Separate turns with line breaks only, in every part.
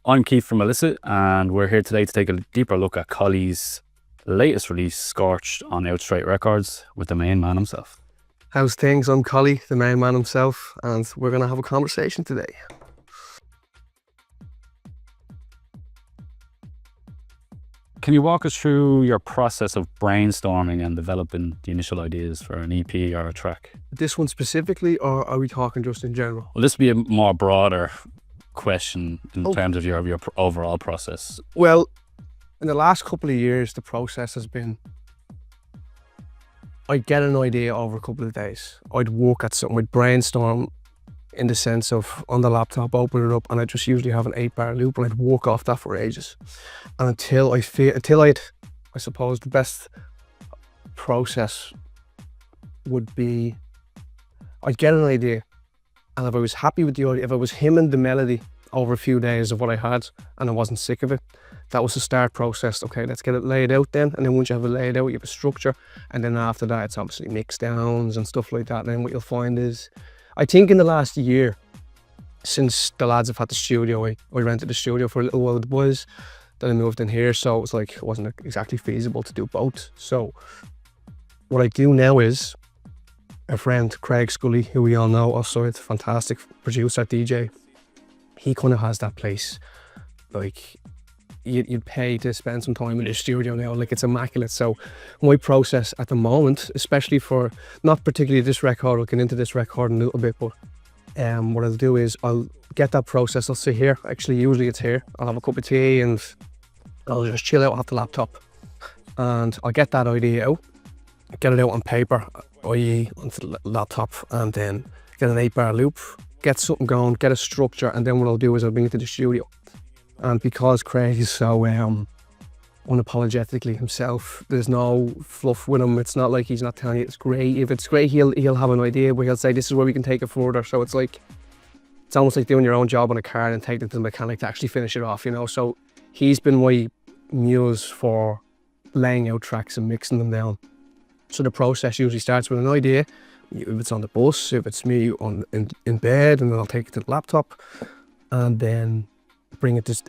I'm Keith from Melissa, and we're here today to take a deeper look at Collie's latest release, Scorched, on Outright Records, with the main man himself.
How's things? I'm Collie, the main man himself, and we're going to have a conversation today.
Can you walk us through your process of brainstorming and developing the initial ideas for an EP or a track?
This one specifically, or are we talking just in general?
Well, this would be a more broader question in terms of your overall process.
Well, in the last couple of years, the process has been, I'd get an idea over a couple of days. I'd work at something, I'd brainstorm in the sense of on the laptop, open it up, and I just usually have an 8-bar loop, and I'd work off that for ages. And until I suppose the best process would be, I'd get an idea, and if I was happy with the idea, if I was hemming the melody over a few days of what I had and I wasn't sick of it, that was the start process. Okay, let's get it laid out then. And then once you have it laid out, you have a structure. And then after that, it's obviously mix downs and stuff like that. And then what you'll find is, I think in the last year, since the lads have had the studio, I rented the studio for a little while with the boys, then I moved in here. So it was like, it wasn't exactly feasible to do both. So what I do now is, a friend, Craig Scully, who we all know, also a fantastic producer, DJ, he kind of has that place. Like, you'd pay to spend some time in the studio now, like it's immaculate. So my process at the moment, especially for, not particularly this record, I'll get into this record in a little bit, but what I'll do is I'll get that process, I'll sit here, actually usually it's here, I'll have a cup of tea and I'll just chill out off the laptop, and I'll get that idea out, get it out on paper, i.e. onto the laptop, and then get an 8-bar loop, get something going, get a structure, and then what I'll do is I'll bring it to the studio. And because Craig is so unapologetically himself, there's no fluff with him. It's not like he's not telling you it's great. If it's great, he'll have an idea, but he'll say this is where we can take it further. So it's like, it's almost like doing your own job on a car and taking it to the mechanic to actually finish it off, you know. So he's been my muse for laying out tracks and mixing them down. So the process usually starts with an idea. If it's on the bus, if it's me in bed, and then I'll take it to the laptop, and then bring it to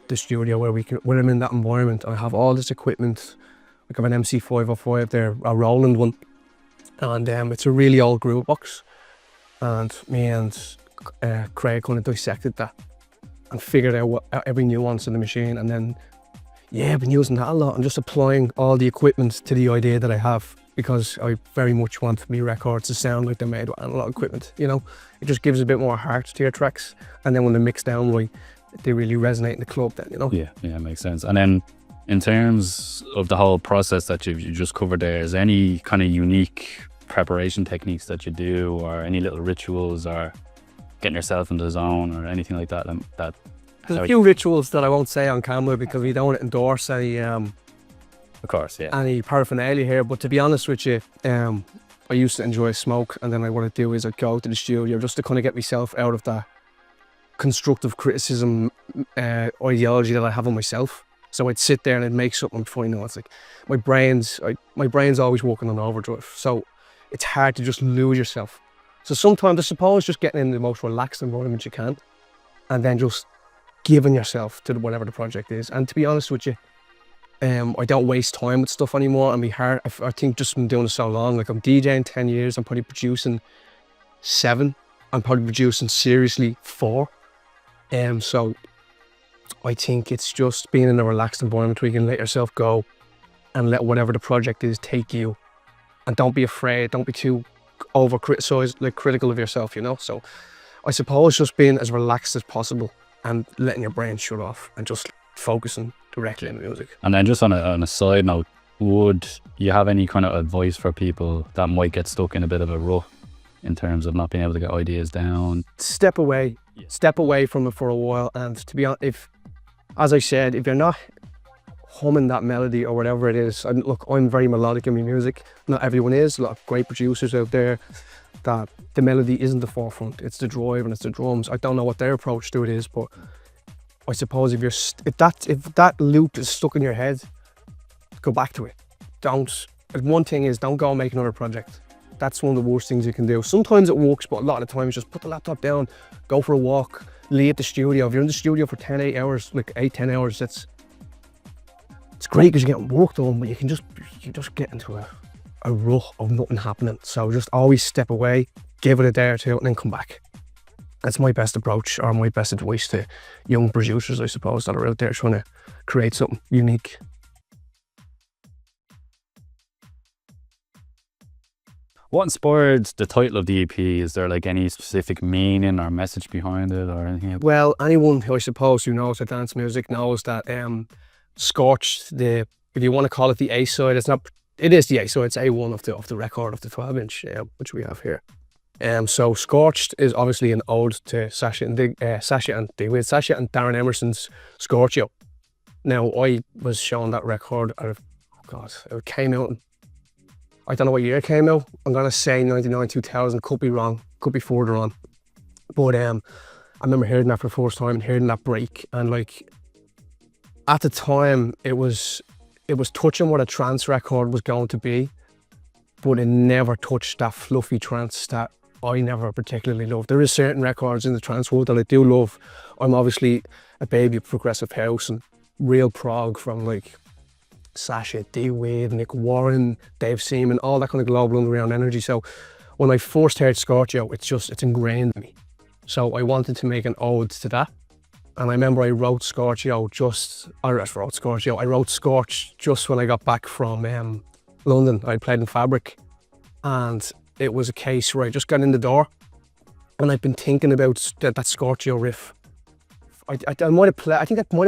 the studio where when I'm in that environment, I have all this equipment. Like I have an MC505 there, a Roland one, and it's a really old groove box. And me and Craig kind of dissected that and figured out every nuance in the machine. And then, yeah, I've been using that a lot and just applying all the equipment to the idea that I have, because I very much want my records to sound like they're made with analog equipment, you know. It just gives a bit more heart to your tracks, and then when they're mixed down right, they really resonate in the club then, you know. Yeah,
makes sense. And then in terms of the whole process that you just covered there, is there any kind of unique preparation techniques that you do, or any little rituals, or getting yourself into the zone, or anything like that?
There's a few rituals that I won't say on camera because we don't want to endorse any
of course, yeah,
any paraphernalia here, but to be honest with you, I used to enjoy smoke, and then what I'd do is I'd go to the studio just to kind of get myself out of that constructive criticism ideology that I have on myself. So I'd sit there and I'd make something before, you know, it's like my brain's always working on overdrive, so it's hard to just lose yourself. So sometimes I suppose just getting in the most relaxed environment you can, and then just giving yourself to whatever the project is. And to be honest with you, I don't waste time with stuff anymore. I think just from doing it so long, like I'm DJing 10 years, I'm probably producing 7, I'm probably producing seriously 4. So I think it's just being in a relaxed environment where you can let yourself go and let whatever the project is take you, and don't be afraid, don't be too critical of yourself, you know. So I suppose just being as relaxed as possible and letting your brain shut off and just focusing directly on the music.
And then just on a side note, would you have any kind of advice for people that might get stuck in a bit of a rut in terms of not being able to get ideas down?
Step away from it for a while. And to be honest, as I said, if you're not humming that melody or whatever it is, and look, I'm very melodic in my music, not everyone is. A lot of great producers out there that the melody isn't the forefront, it's the drive and it's the drums. I don't know what their approach to it is, but I suppose if that loop is stuck in your head, go back to it. One thing is, don't go and make another project. That's one of the worst things you can do. Sometimes it works, but a lot of the times just put the laptop down, go for a walk, leave the studio. If you're in the studio for 10 hours, like 8-10 hours, it's great because you're getting work done, but you can just get into a rut of nothing happening. So just always step away, give it a day or two, and then come back. That's my best approach, or my best advice to young producers, I suppose, that are out there trying to create something unique.
What inspired the title of the EP? Is there like any specific meaning or message behind it or anything?
Well, anyone who I suppose who knows the dance music knows that Scorched, if you want to call it the A side, it is the A side, it's A1 of the record, of the 12-inch, which we have here. So Scorched is obviously an ode to Sasha and Darren Emerson's Scorchio. Now, I was shown that record it came out, I don't know what year it came out. I'm gonna say 99, 2000, could be wrong, could be further on. But I remember hearing that for the first time and hearing that break, and like at the time it was touching what a trance record was going to be, but it never touched that fluffy trance that I never particularly loved. There is certain records in the trance world that I do love. I'm obviously a baby of progressive house and real prog from like Sasha, D-Wade, Nick Warren, Dave Seaman, all that kind of global underground energy. So when I first heard Scorchio, it's ingrained in me. So I wanted to make an ode to that. And I remember I wrote Scorched just when I got back from London. I played in Fabric, and it was a case where I just got in the door and I'd been thinking about that Scorchio riff. I think I might have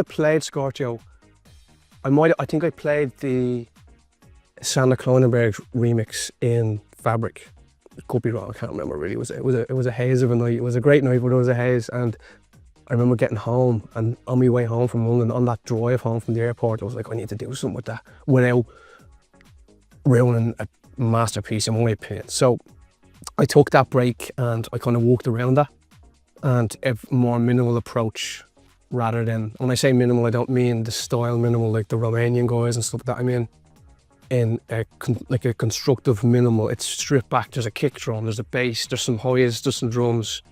played Scorchio. I think I played the Sander Kleinenberg remix in Fabric. It could be wrong, I can't remember really. It was a haze of a night. It was a great night, but it was a haze. And I remember getting home, and on my way home from London, on that drive home from the airport, I was like, I need to do something with that without ruining a masterpiece, in my opinion. So I took that break and I kind of walked around that, and a more minimal approach, rather than, when I say minimal, I don't mean the style minimal like the Romanian guys and stuff like that. I mean in a constructive minimal. It's stripped back. There's a kick drum, there's a bass, there's some highs, there's some drums,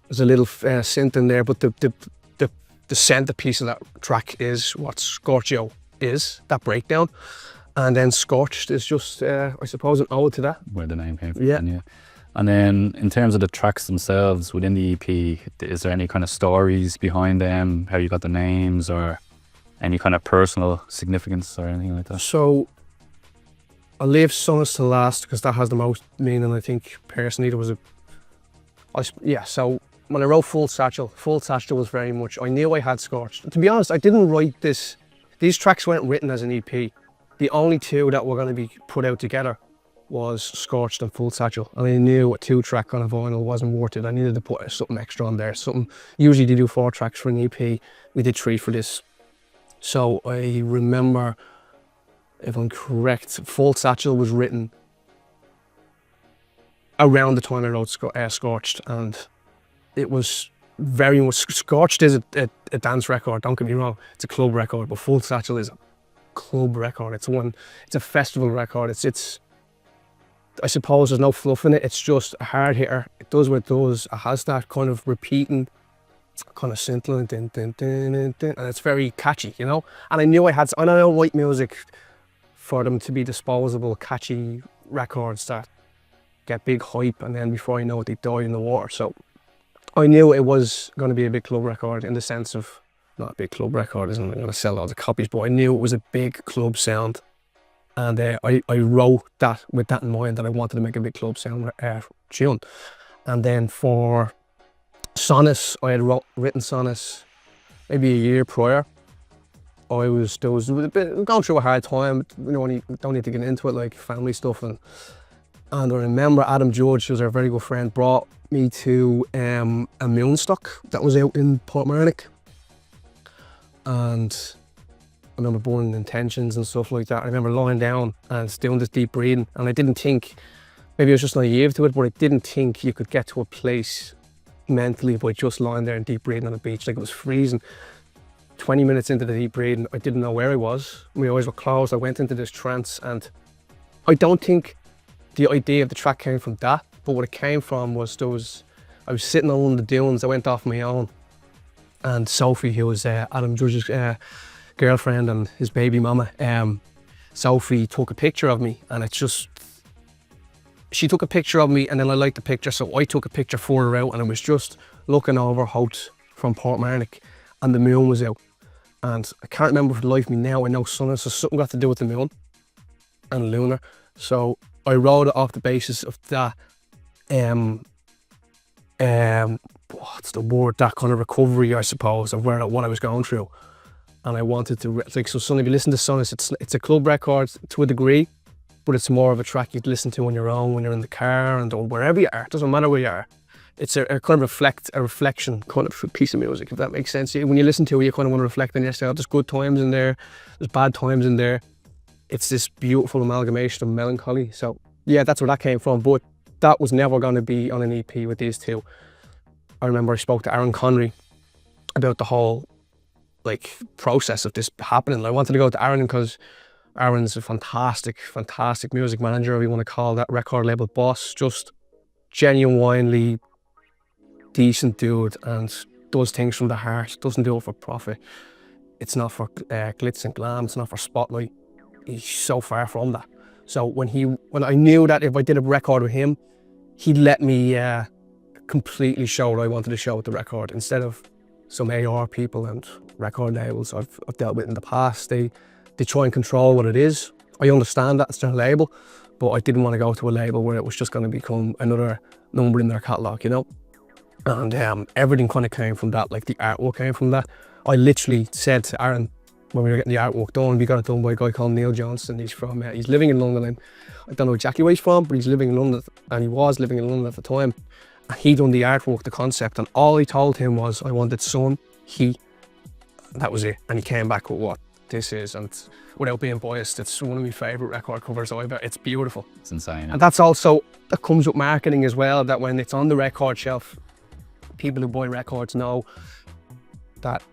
there's a little synth in there, but the centerpiece of that track is what Scorchio is, that breakdown. And then Scorched is just, I suppose, an ode to that.
Where the name came from.
Yeah.
And then in terms of the tracks themselves within the EP, is there any kind of stories behind them, how you got the names, or any kind of personal significance or anything like that? So
I'll leave Sonus to last because that has the most meaning, I think, personally. So when I wrote Full Satchel was very much, I knew I had Scorched. To be honest, I didn't write this. These tracks weren't written as an EP. The only two that were going to be put out together was Scorched and Full Satchel. And I knew a 2-track on a vinyl wasn't worth it. I needed to put something extra on there. Usually they do 4 tracks for an EP. We did 3 for this. So I remember, if I'm correct, Full Satchel was written around the time I wrote Scorched, and it was very much, Scorched is a dance record, don't get me wrong, it's a club record, but Full Satchel is a club record. It's a festival record. It's I suppose there's no fluff in it. It's just a hard hitter. It does what it does. It has that kind of repeating kind of synth line, and it's very catchy, you know. And I knew I don't write music for them to be disposable, catchy records that get big hype and then before you know it they die in the water. So I knew it was going to be a big club record, in the sense of, not a big club record isn't going to sell loads of copies, but I knew it was a big club sound, and I wrote that with that in mind, that I wanted to make a big club sound tune. And then for Sonus, I had written Sonus maybe a year prior. I was going through a hard time, you know, you don't need to get into it, like family stuff, and I remember Adam George, who's our very good friend, brought me to a Moonstock that was out in Portmarnock, and I remember Burning Intentions and stuff like that. I remember lying down and doing this deep breathing, and I didn't think, maybe I was just naive to it, but I didn't think you could get to a place mentally by just lying there and deep breathing on the beach. Like, it was freezing. 20 minutes into the deep breathing, I didn't know where I was. My eyes were closed. I went into this trance, and I don't think the idea of the track came from that, but what it came from was I I was sitting on one of the dunes. I went off my own, and Sophie, who was Adam Judge's girlfriend and his baby mama, Sophie took a picture of me, and it's just, she took a picture of me and then I liked the picture, so I took a picture for her out, and I was just looking over Howth from Portmarnock and the moon was out. And I can't remember for the life of me now, I know sun, so something got to do with the moon and lunar. So I wrote it off the basis of that, what's the word, that kind of recovery, I suppose, of what I was going through. And I wanted to, like, so Sun, if you listen to Sun, it's a club record to a degree, but it's more of a track you'd listen to on your own when you're in the car and wherever you are. It doesn't matter where you are. It's a kind of reflection kind of piece of music, if that makes sense. When you listen to it, you kind of want to reflect on yourself. There's good times in there, there's bad times in there. It's this beautiful amalgamation of melancholy. So yeah, that's where that came from. But that was never going to be on an EP with these two. I remember I spoke to Aaron Connery about the whole process of this happening. I wanted to go to Aaron because Aaron's a fantastic music manager, if you want to call that record label boss. Just genuinely decent dude and does things from the heart, doesn't do it for profit. It's not for glitz and glam, it's not for spotlight. He's so far from that. So when I knew that if I did a record with him, he'd let me completely show what I wanted to show with the record, instead of some AR people and record labels I've dealt with in the past. They try and control what it is. I understand that it's their label, but I didn't want to go to a label where it was just going to become another number in their catalogue, you know? And everything kind of came from that, like the artwork came from that. I literally said to Aaron, when we were getting the artwork done, we got it done by a guy called Neil Johnston. He's living in London, and I don't know exactly where he's from, but he's living in London, and he was living in London at the time. And he done the artwork, the concept, and all I told him was I wanted sun, heat, that was it. And he came back with what this is, and without being biased, it's one of my favourite record covers I've ever. It's beautiful.
It's insane.
And that comes with marketing as well, that when it's on the record shelf, people who buy records know that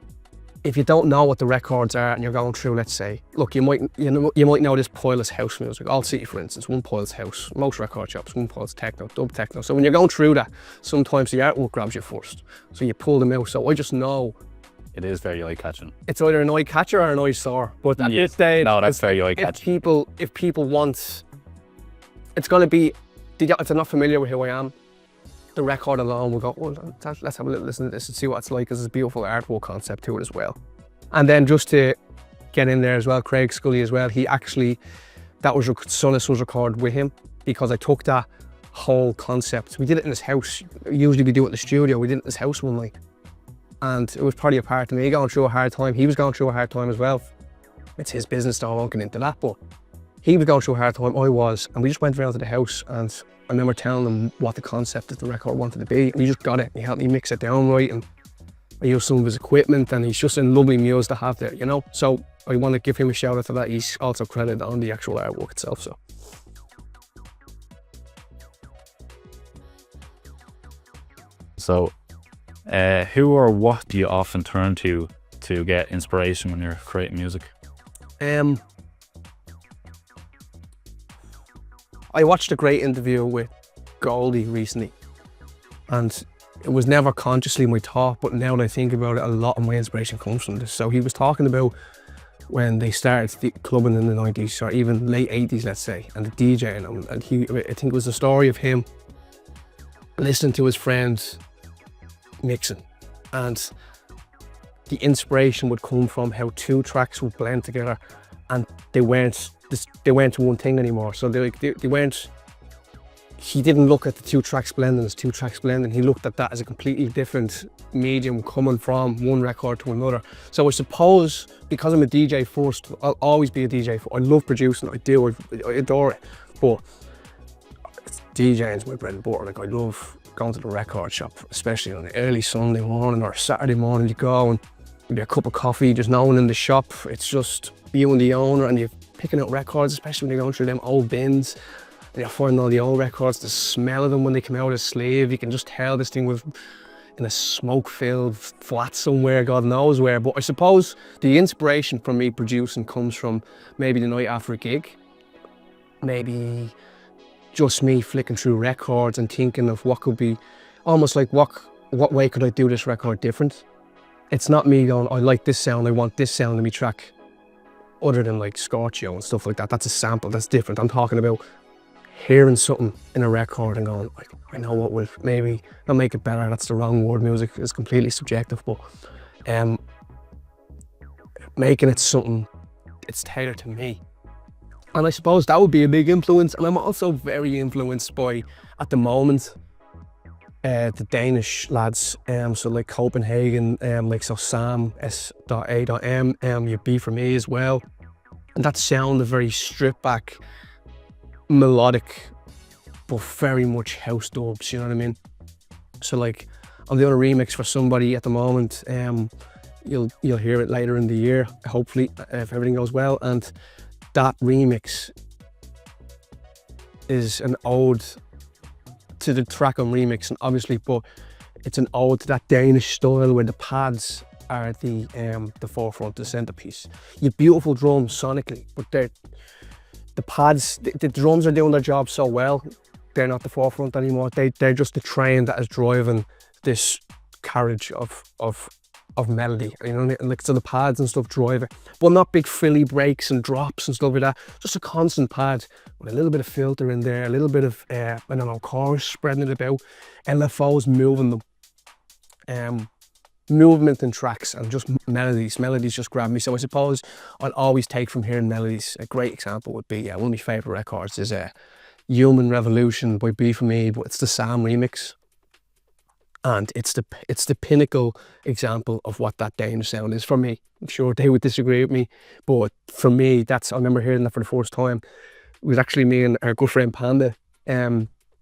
if you don't know what the records are and you're going through, let's say, look, you might know this pile is house music. All City, for instance, one pile's house. Most record shops, one pile's techno, dub techno. So when you're going through that, sometimes the artwork grabs you first. So you pull them out. So I just know.
It is very eye-catching.
It's either an eye-catcher or an eyesore. But at this stage,
no, that's very eye-catching.
If people want, it's going to be, if they're not familiar with who I am, the record alone will go, oh, let's have a little listen to this and see what it's like, because there's a beautiful artwork concept to it as well. And then just to get in there as well, Craig Scully as well, that was Sonus was recorded with him, because I took that whole concept. We did it in his house. Usually we do it in the studio. We did it in his house one night. And it was probably a part of me going through a hard time. He was going through a hard time as well. It's his business, though, I won't get into that, but he was going through a hard time, I was, and we just went around to the house, and I remember telling him what the concept of the record wanted to be, and he just got it. He helped me mix it down right, and I used some of his equipment, and he's just a lovely muse to have there, you know? So I want to give him a shout out for that. He's also credited on the actual artwork itself, so.
So, who or what do you often turn to get inspiration when you're creating music?
I watched a great interview with Collie recently, and it was never consciously my thought, but now that I think about it, a lot of my inspiration comes from this. So he was talking about when they started clubbing in the 90s, or even late 80s, let's say, and the DJing, and I think it was the story of him listening to his friends mixing, and the inspiration would come from how two tracks would blend together, and they weren't one thing anymore. So they weren't. He didn't look at the two tracks blending as two tracks blending. He looked at that as a completely different medium coming from one record to another. So I suppose because I'm a DJ first, I'll always be a DJ. I love producing. I do. I adore it. But DJing is my bread and butter. Like, I love going to the record shop, especially on an early Sunday morning or Saturday morning. You go and maybe a cup of coffee, just no one in the shop. It's just you and the owner, and you're picking out records, especially when you're going through them old bins. And you're finding all the old records, the smell of them when they come out of the sleeve. You can just tell this thing was in a smoke-filled flat somewhere, God knows where. But I suppose the inspiration for me producing comes from maybe the night after a gig. Maybe just me flicking through records and thinking of what could be almost like what way could I do this record different? It's not me going, I like this sound, I want this sound in my track, other than like Scorched and stuff like that. That's a sample, that's different. I'm talking about hearing something in a record and going, I know what will maybe not make it better. That's the wrong word. Music is completely subjective, but making it something, it's tailored to me. And I suppose that would be a big influence. And I'm also very influenced by, at the moment, the Danish lads. So like Copenhagen, like so Sam S.A.M, your B for me as well. And that sound, a very stripped back, melodic, but very much house dubs, you know what I mean? So like, I'm doing a remix for somebody at the moment. You'll hear it later in the year, hopefully, if everything goes well. And that remix is an ode to the track I'm remixing, obviously, but it's an ode to that Danish style where the pads are the forefront, the centerpiece. You beautiful drums sonically, but the pads, the drums are doing their job so well. They're not the forefront anymore. They're just the train that is driving this carriage of melody, you know, like, so the pads and stuff drive it, but not big frilly breaks and drops and stuff like that. Just a constant pad with a little bit of filter in there, a little bit of I don't know, chorus spreading it about, LFOs moving them, movement in tracks, and just melodies just grab me. So I suppose I'll always take from hearing melodies. A great example would be, one of my favorite records is Human Revolution by B for Me, but it's the Sam remix. And it's the pinnacle example of what that Danish sound is for me. I'm sure they would disagree with me, but for me, I remember hearing that for the first time. It was actually me and our good friend Panda,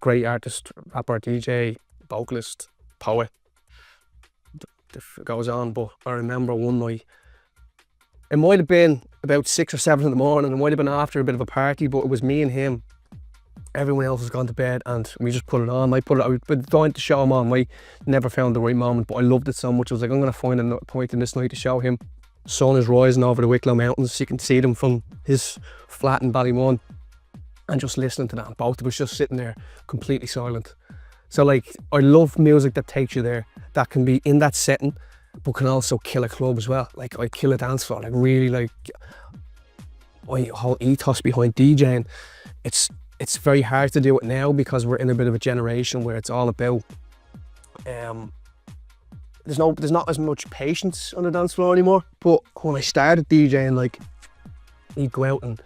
great artist, rapper, DJ, vocalist, poet. It goes on, but I remember one night, it might have been about 6 or 7 in the morning, it might have been after a bit of a party, but it was me and him. Everyone else has gone to bed and we just put it on. I've been dying to show him on. I never found the right moment, but I loved it so much. I was like, I'm going to find a point in this night to show him. Sun is rising over the Wicklow Mountains. You can see them from his flat in Ballymun. And just listening to that, and both of us just sitting there completely silent. So like, I love music that takes you there, that can be in that setting, but can also kill a club as well. Like, I kill a dance floor, like really, like, my whole ethos behind DJing. It's very hard to do it now because we're in a bit of a generation where it's all about, there's not as much patience on the dance floor anymore. But when I started DJing, like, you'd go out and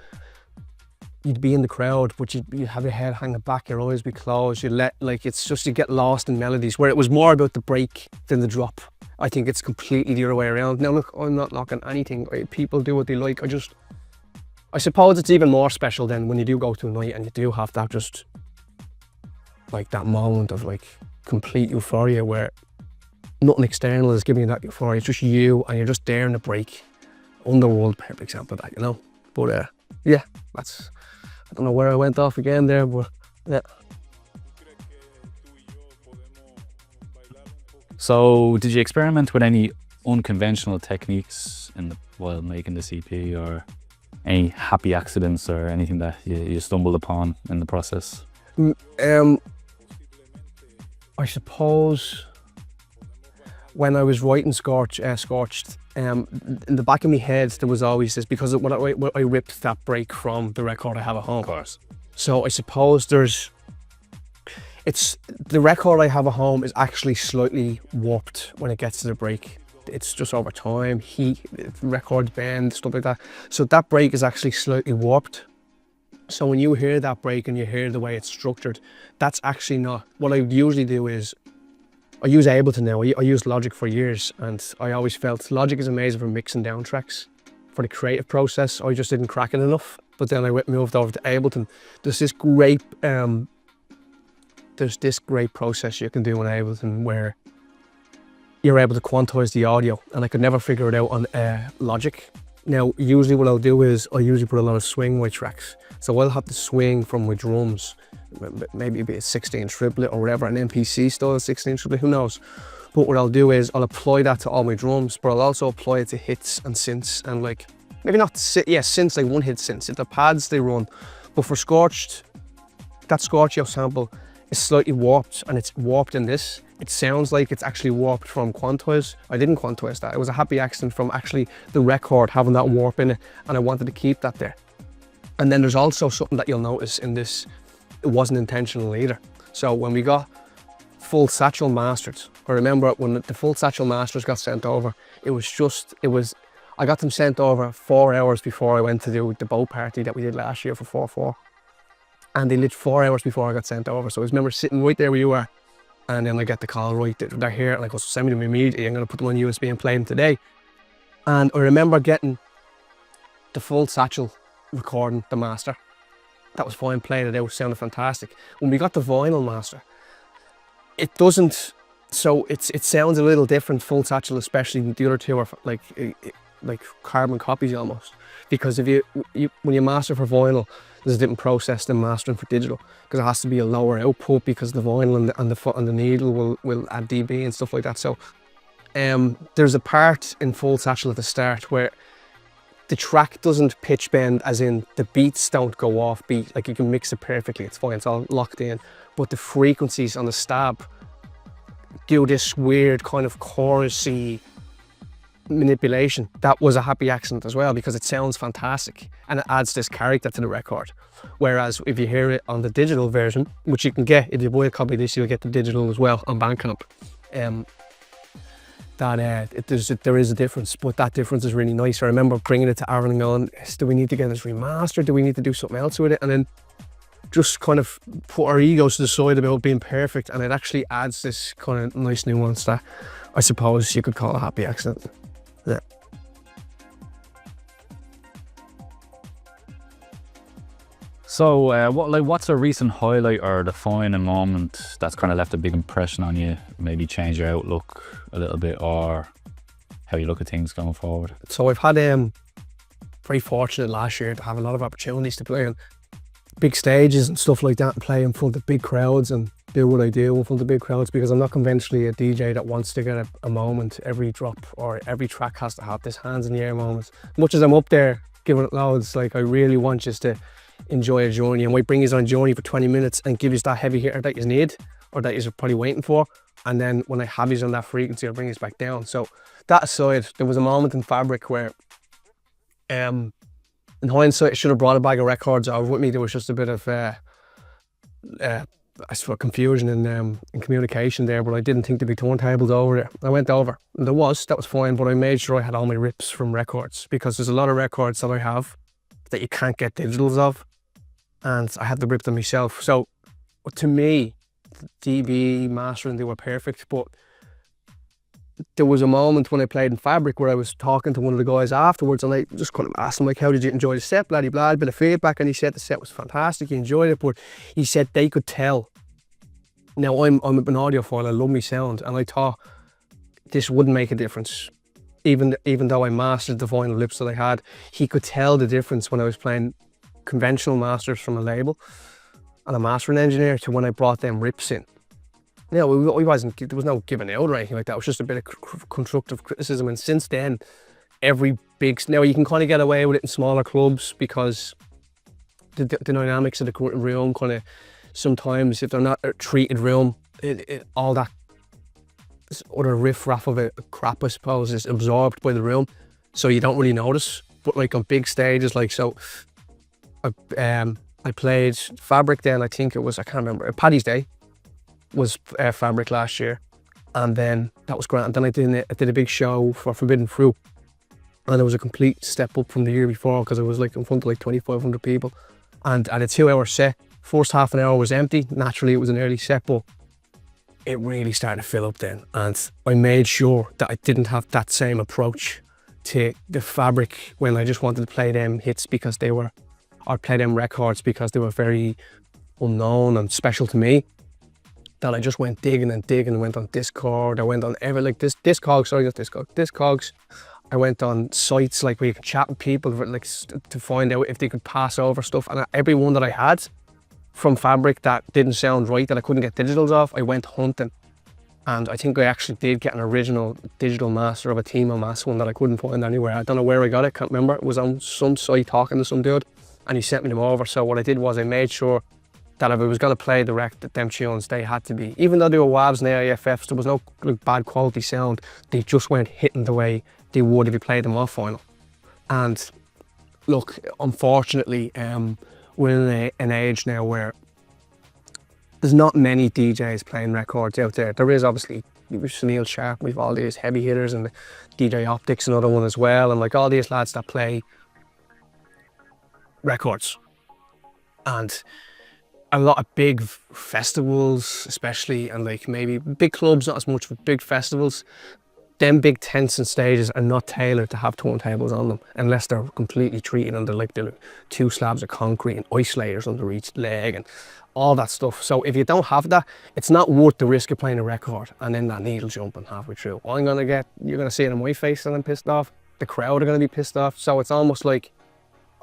you'd be in the crowd, but you'd have your head hanging back, your eyes be closed, you get lost in melodies, where it was more about the break than the drop. I think it's completely the other way around. Now look, I'm not knocking anything, people do what they like. I suppose it's even more special then when you do go to a night and you do have that, just like that moment of like complete euphoria where nothing external is giving you that euphoria. It's just you and you're just there in the break. Underworld, perfect example of that, you know. But yeah, I don't know where I went off again there, but yeah.
So did you experiment with any unconventional techniques while making this EP, or any happy accidents or anything that you stumbled upon in the process?
I suppose when I was writing Scorched, in the back of my head there was always this, because when I ripped that break from the record I have at home.
Of course.
So I suppose the record I have at home is actually slightly warped when it gets to the break. It's just over time, heat, records bend, stuff like that. So that break is actually slightly warped. So when you hear that break and you hear the way it's structured, that's actually not, what I usually do is, I use Ableton now. I used Logic for years, and I always felt Logic is amazing for mixing down tracks. For the creative process, I just didn't crack it enough. But then I moved over to Ableton. There's this great process you can do on Ableton where you're able to quantize the audio, and I could never figure it out on Logic. Now, usually what I'll do is I usually put a lot of swing my tracks. So I'll have to swing from my drums, maybe be a 16 triplet or whatever, an MPC style 16 triplet, who knows. But what I'll do is I'll apply that to all my drums, but I'll also apply it to hits and synths, and like, maybe not, synths, like one hit synths, the pads they run. But for Scorched, that Scorched sample is slightly warped, and it's warped in this. it sounds like it's actually warped from quantize. I didn't quantize that. It was a happy accident from actually the record having that warp in it, and I wanted to keep that there. And then there's also something that you'll notice in this, it wasn't intentional either. So when we got full satchel mastered, I remember when the full satchel masters got sent over, I got them sent over 4 hours before I went to do the boat party that we did last year for 4-4. And they lit 4 hours before I got sent over. So I remember sitting right there where you were, and then I get the call, right, they're here, and I go, send me them immediately, I'm gonna put them on USB and play them today. And I remember getting the full satchel recording the master. That was fine, played it out, sounded fantastic. When we got the vinyl master, it doesn't, so it sounds a little different, full satchel especially. The other two are like carbon copies almost, because if you when you master for vinyl, there's a different process than mastering for digital, because it has to be a lower output, because the vinyl and the foot and the needle will add dB and stuff like that. So there's a part in full satchel at the start where the track doesn't pitch bend, as in the beats don't go off beat, like you can mix it perfectly, it's fine, it's all locked in, but the frequencies on the stab do this weird kind of chorusy manipulation. That was a happy accident as well, because it sounds fantastic and it adds this character to the record. Whereas if you hear it on the digital version, which you can get, if you buy a copy of this, you'll get the digital as well on Bandcamp, there is a difference, but that difference is really nice. I remember bringing it to Aaron and going, do we need to get this remastered? Do we need to do something else with it? And then just kind of put our egos to the side about being perfect, and it actually adds this kind of nice nuance that I suppose you could call a happy accident. Yeah.
So what's a recent highlight or defining moment that's kind of left a big impression on you, maybe change your outlook a little bit, or how you look at things going forward?
So I've had very fortunate last year to have a lot of opportunities to play on big stages and stuff like that, and play in front of big crowds and do what I do in front of big crowds, because I'm not conventionally a DJ that wants to get a moment every drop, or every track has to have this hands in the air moment. Much as I'm up there giving it loads, like I really want you to enjoy a journey, and might bring you on a journey for 20 minutes and give you that heavy hitter that you need, or that you're probably waiting for, and then when I have you on that frequency, I'll bring you back down. So that aside, there was a moment in Fabric where in hindsight I should have brought a bag of records over with me. There was just a bit of I suppose confusion in communication there, but I didn't think there'd be turntables over there. I went over, and that was fine, but I made sure I had all my rips from records, because there's a lot of records that I have that you can't get digitals of, and I had to rip them myself. So to me, DB mastering, they were perfect, but there was a moment when I played in Fabric where I was talking to one of the guys afterwards, and I just kind of asked him, like, how did you enjoy the set, bloody blah, a bit of feedback, and he said the set was fantastic, he enjoyed it, but he said they could tell. Now I'm an audiophile, I love my sound, and I thought this wouldn't make a difference. Even though I mastered the vinyl lips that I had, he could tell the difference when I was playing conventional masters from a label and a mastering engineer to when I brought them rips in. No, there was no giving out or anything like that. It was just a bit of constructive criticism. And since then, now you can kind of get away with it in smaller clubs, because the dynamics of the room kind of, sometimes if they're not a treated room, all that other riff-raff of it crap, I suppose, is absorbed by the room, so you don't really notice. But like on big stages, like, so I played Fabric then, I think it was, I can't remember, Paddy's Day was Fabric last year, and then that was great. And then I did a big show for Forbidden Fruit, and it was a complete step up from the year before, because I was like in front of like 2,500 people, and at a 2-hour set, first half an hour was empty. Naturally it was an early set, but it really started to fill up then, and I made sure that I didn't have that same approach to the Fabric when I just wanted to play them hits because they were, or play them records because they were very unknown and special to me, that I just went digging and digging, and went on Discord, I went on Discogs. I went on sites like where you can chat with people, like to find out if they could pass over stuff, and every one that I had from Fabric that didn't sound right, that I couldn't get digitals of, I went hunting. And I think I actually did get an original digital master of a Timo Mass one that I couldn't find anywhere. I don't know where I got it, can't remember. It was on some site talking to some dude, and he sent me them over. So what I did was I made sure that if I was going to play them tunes, they had to be, even though they were WAVs and AIFFs, there was no like, bad quality sound. They just weren't hitting the way they would if you played them off vinyl. And look, unfortunately, we're in an age now where there's not many DJs playing records out there. There is obviously, we've Sunil Sharp, we've all these heavy hitters, and DJ Optics, another one as well, and like all these lads that play records. And a lot of big festivals, especially, and like maybe big clubs, not as much, but big festivals, them big tents and stages are not tailored to have turntables on them unless they're completely treated under like the 2 slabs of concrete and isolators under each leg and all that stuff. So if you don't have that, it's not worth the risk of playing a record and then that needle jumping halfway through. You're gonna see it on my face that I'm pissed off. The crowd are gonna be pissed off. So it's almost like,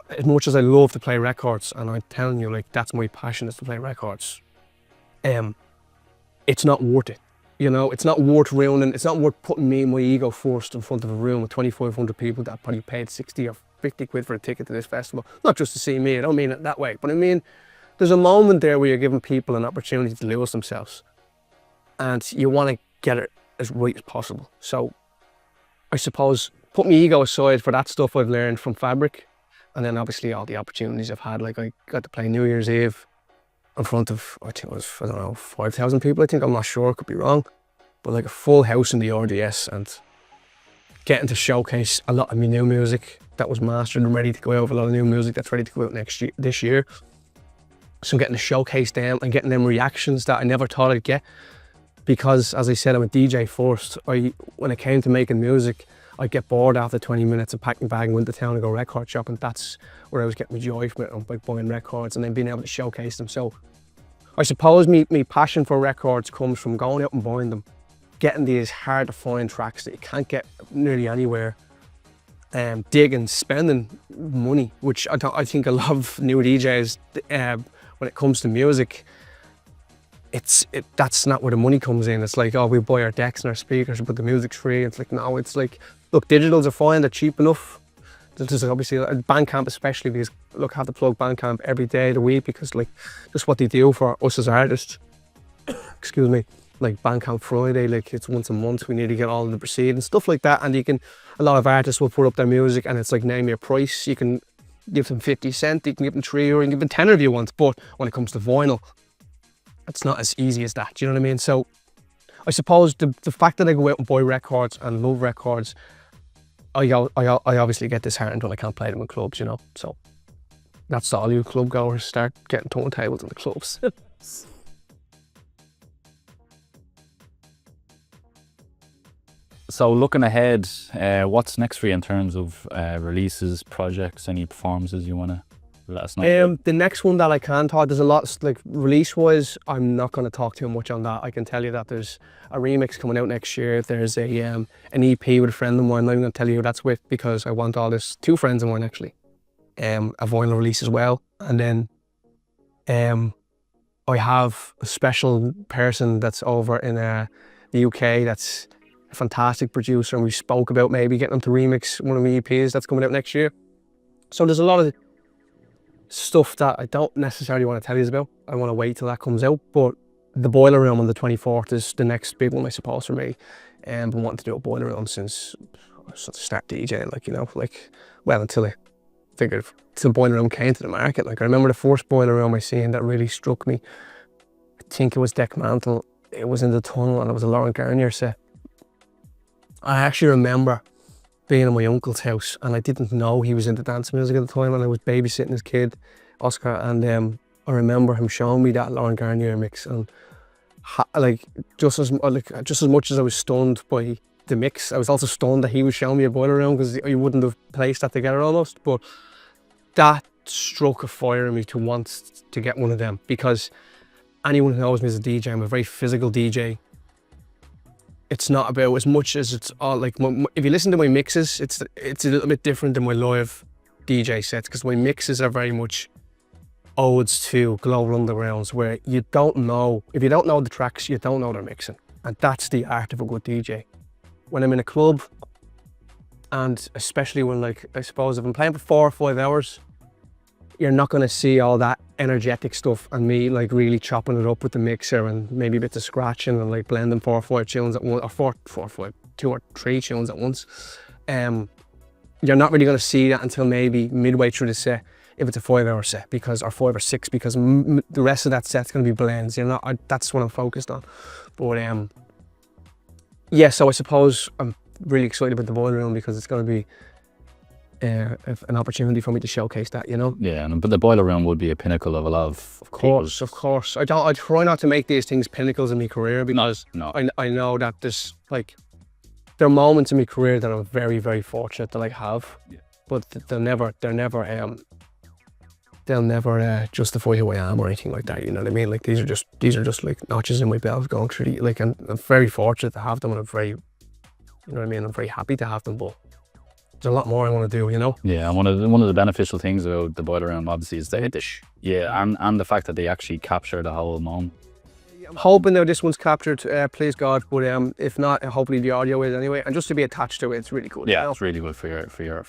as much as I love to play records, and I'm telling you, like, that's my passion, is to play records, it's not worth it. You know, it's not worth ruining, it's not worth putting me and my ego first in front of a room with 2,500 people that probably paid 60 or 50 quid for a ticket to this festival. Not just to see me, I don't mean it that way, but I mean, there's a moment there where you're giving people an opportunity to lose themselves. And you want to get it as right as possible. So, I suppose, put my ego aside for that stuff I've learned from Fabric, and then obviously all the opportunities I've had. Like I got to play New Year's Eve in front of, I think it was, I don't know, 5,000 people, I think, I'm not sure, could be wrong. But like a full house in the RDS, and getting to showcase a lot of my new music that was mastered and ready to go out, a lot of new music that's ready to go out this year. So I'm getting to showcase them and getting them reactions that I never thought I'd get. Because as I said, I'm a DJ first. When it came to making music, I'd get bored after 20 minutes of packing bag and went to town and go record shopping. That's where I was getting my joy from it, like buying records and then being able to showcase them. So I suppose me passion for records comes from going out and buying them, getting these hard to find tracks that you can't get nearly anywhere, digging, spending money, which I think a lot of new DJs, when it comes to music, that's not where the money comes in. It's like, oh, we buy our decks and our speakers, but the music's free. It's like, no, it's like, look, digitals are fine, they're cheap enough. There's obviously Bandcamp, especially, because look, I have to plug Bandcamp every day of the week because like just what they do for us as artists. Excuse me, like Bandcamp Friday, like it's once a month. We need to get all of the proceedings, stuff like that. And a lot of artists will put up their music, and it's like, name your price. You can give them 50 cents, you can give them 3, or you can give them 10 if you want. But when it comes to vinyl, it's not as easy as that. Do you know what I mean? So I suppose the fact that I go out and buy records and love records, I obviously get disheartened when I can't play them in clubs, you know. So that's all you club goers, start getting turntables in the clubs.
So looking ahead, what's next for you in terms of releases, projects, any performances you want to let us know?
The next one that I can talk, there's a lot, like release-wise, I'm not going to talk too much on that. I can tell you that there's a remix coming out next year. There's an EP with a friend of mine. I'm not even going to tell you who that's with because I want all this, 2 friends of mine actually. A vinyl release as well. And then I have a special person that's over in the UK that's a fantastic producer, and we spoke about maybe getting them to remix one of my EPs that's coming out next year. So there's a lot of stuff that I don't necessarily want to tell you about. I want to wait till that comes out, but the Boiler Room on the 24th is the next big one, I suppose, for me. I've been wanting to do a Boiler Room since I started DJing, like, you know, like, well, until I figured, till Boiler Room came to the market. Like, I remember the first Boiler Room I seen that really struck me. I think it was Deck Mantle. It was in the Tunnel, and it was a Lauren Garnier set. I actually remember being in my uncle's house, and I didn't know he was into dance music at the time, and I was babysitting his kid, Oscar, and I remember him showing me that Lauren Garnier mix, and just as much as I was stunned by the mix, I was also stunned that he was showing me a Boiler Room, because he wouldn't have placed that together almost. But that struck a fire in me to want to get one of them, because anyone who knows me as a DJ, I'm a very physical DJ. It's not about as much as it's all like, if you listen to my mixes, it's a little bit different than my live DJ sets, because my mixes are very much odes to Global Undergrounds, where you don't know, if you don't know the tracks, you don't know they're mixing. And that's the art of a good DJ. When I'm in a club, and especially when, like, I suppose if I'm playing for 4 or 5 hours, you're not going to see all that energetic stuff and me like really chopping it up with the mixer and maybe bits of scratching and like blending 4 or 5 tunes at once, or 2 or 3 tunes at once. You're not really going to see that until maybe midway through the set, if it's a 5-hour set, or 5 or 6, because the rest of that set's going to be blends. You know, that's what I'm focused on. But yeah, so I suppose I'm really excited about the boiler room because it's going to be an opportunity for me to showcase that, you know.
Yeah, but the boiler room would be a pinnacle of a lot of
Of course. I try not to make these things pinnacles in my career, because
no.
I know that there's like, there are moments in my career that I'm very, very fortunate to like have, but they'll never justify who I am or anything like that. You know what I mean? Like these are just like notches in my belt going through the, like, and I'm very fortunate to have them, and I'm very, you know what I mean? I'm very happy to have them, but there's a lot more I want to do, you know?
Yeah, and one of the beneficial things about the boiler room obviously is the dish. Yeah, and the fact that they actually capture the whole moment.
I'm hoping that this one's captured, please God, but if not, hopefully the audio is anyway. And just to be attached to it, it's really good.
Yeah,
you know?
it's really good for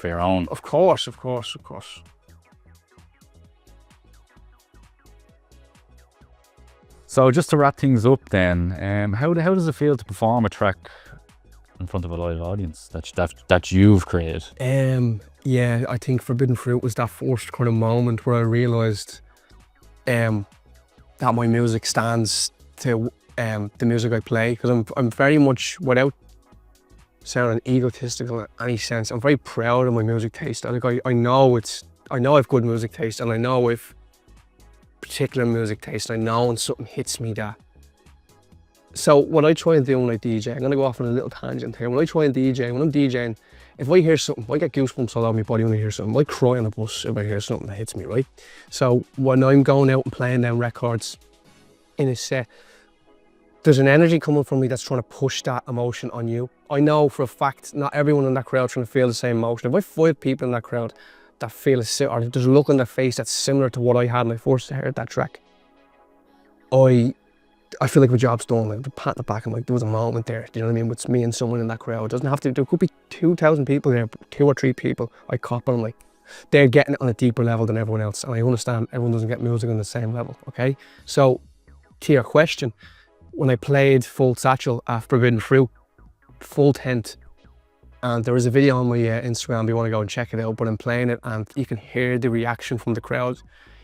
your own.
Of course.
So just to wrap things up then, how does it feel to perform a track in front of a live audience that you've created?
Yeah, I think Forbidden Fruit was that first kind of moment where I realised that my music stands to the music I play, because I'm very much, without sounding egotistical in any sense, I'm very proud of my music taste. I know I have good music taste, and I know I've particular music taste. I know when something hits me that. So what I try and do when I DJ, I'm gonna go off on a little tangent here. When I try and DJ, when I'm DJing, if I hear something, I get goosebumps all over my body when I hear something. I cry on a bus if I hear something that hits me, right? So when I'm going out and playing down records in a set, there's an energy coming from me that's trying to push that emotion on you. I know for a fact not everyone in that crowd trying to feel the same emotion. If I have 5 people in that crowd that feel or there's a look on their face that's similar to what I had when I first heard that track, I feel like my job's done. Like, pat in the back, I'm like, there was a moment there, do you know what I mean? With me and someone in that crowd. It doesn't have to, there could be 2,000 people there, 2 or 3 people. I cop and I'm like, they're getting it on a deeper level than everyone else. And I understand everyone doesn't get music on the same level, okay? So, to your question, when I played Full Satchel at Forbidden Fruit, full tent, and there is a video on my Instagram if you want to go and check it out, but I'm playing it and you can hear the reaction from the crowd.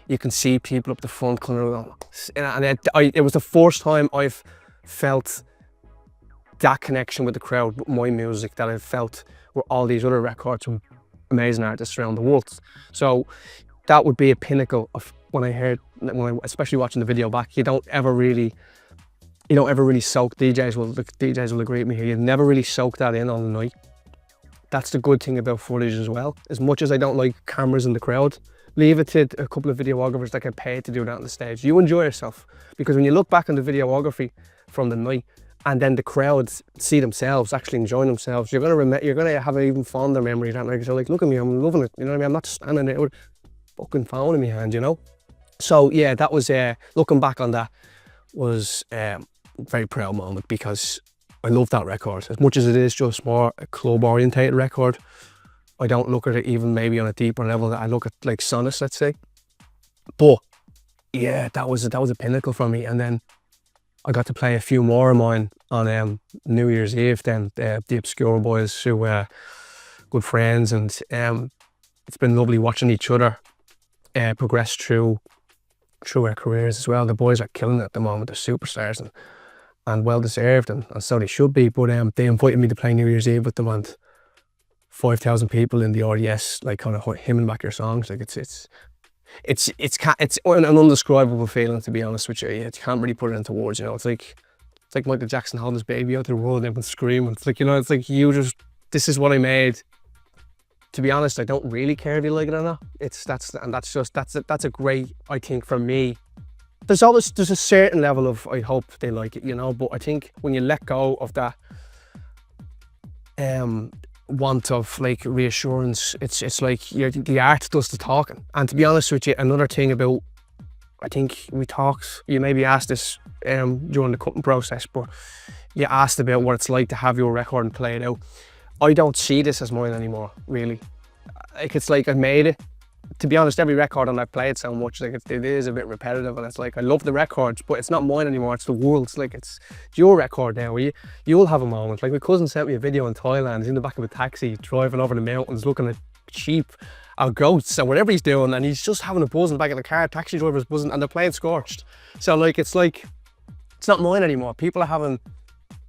You can see people up the front kind of, and it was the first time I've felt that connection with the crowd, with my music, that I felt with all these other records from amazing artists around the world. So that would be a pinnacle of especially watching the video back. You don't ever really soak, DJs will agree with me here, you never really soak that in on the night. That's the good thing about footage as well. As much as I don't like cameras in the crowd, leave it to a couple of videographers that get paid to do that on the stage. You enjoy yourself, because when you look back on the videography from the night and then the crowds see themselves actually enjoying themselves, you're gonna have an even fonder memory of that night. You're like, look at me, I'm loving it. You know what I mean? I'm not standing there with a fucking phone in my hand, you know? So yeah, that was, looking back on that was a very proud moment, because I love that record. As much as it is just more a club orientated record, I don't look at it even maybe on a deeper level. I look at like Sonnets, let's say. But yeah, that was a pinnacle for me. And then I got to play a few more of mine on New Year's Eve. Then the Obscure Boys, who were good friends, and it's been lovely watching each other progress through our careers as well. The boys are killing it at the moment. They're superstars and well deserved, and so they should be. But they invited me to play New Year's Eve with them, and 5,000 people in the RDS, like kind of hymning back your songs. Like it's an undescribable feeling, to be honest with you. You can't really put it into words, you know. It's like Michael Jackson holding his baby out there, rolling up and screaming. It's like, you know, it's like this is what I made. To be honest, I don't really care if you like it or not. That's a great, I think, for me. There's a certain level of, I hope they like it, you know, but I think when you let go of that want of like reassurance, it's like the art does the talking. And to be honest with you, another thing about, I think you maybe asked this during the cutting process, but you asked about what it's like to have your record and play it out. I don't see this as mine anymore, really. Like, it's like I made it, to be honest, every record and I've played so much, like it is a bit repetitive, and it's like I love the records, but it's not mine anymore. It's the world's. Like it's your record now. Where you'll have a moment. Like my cousin sent me a video in Thailand. He's in the back of a taxi driving over the mountains, looking at sheep or goats or whatever he's doing, and he's just having a buzz in the back of the car. Taxi driver's buzzing, and they're playing Scorched. So like it's not mine anymore. People are having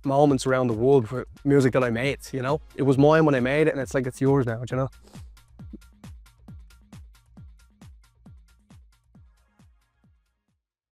moments around the world for music that I made. You know, it was mine when I made it, and it's like it's yours now. Do you know?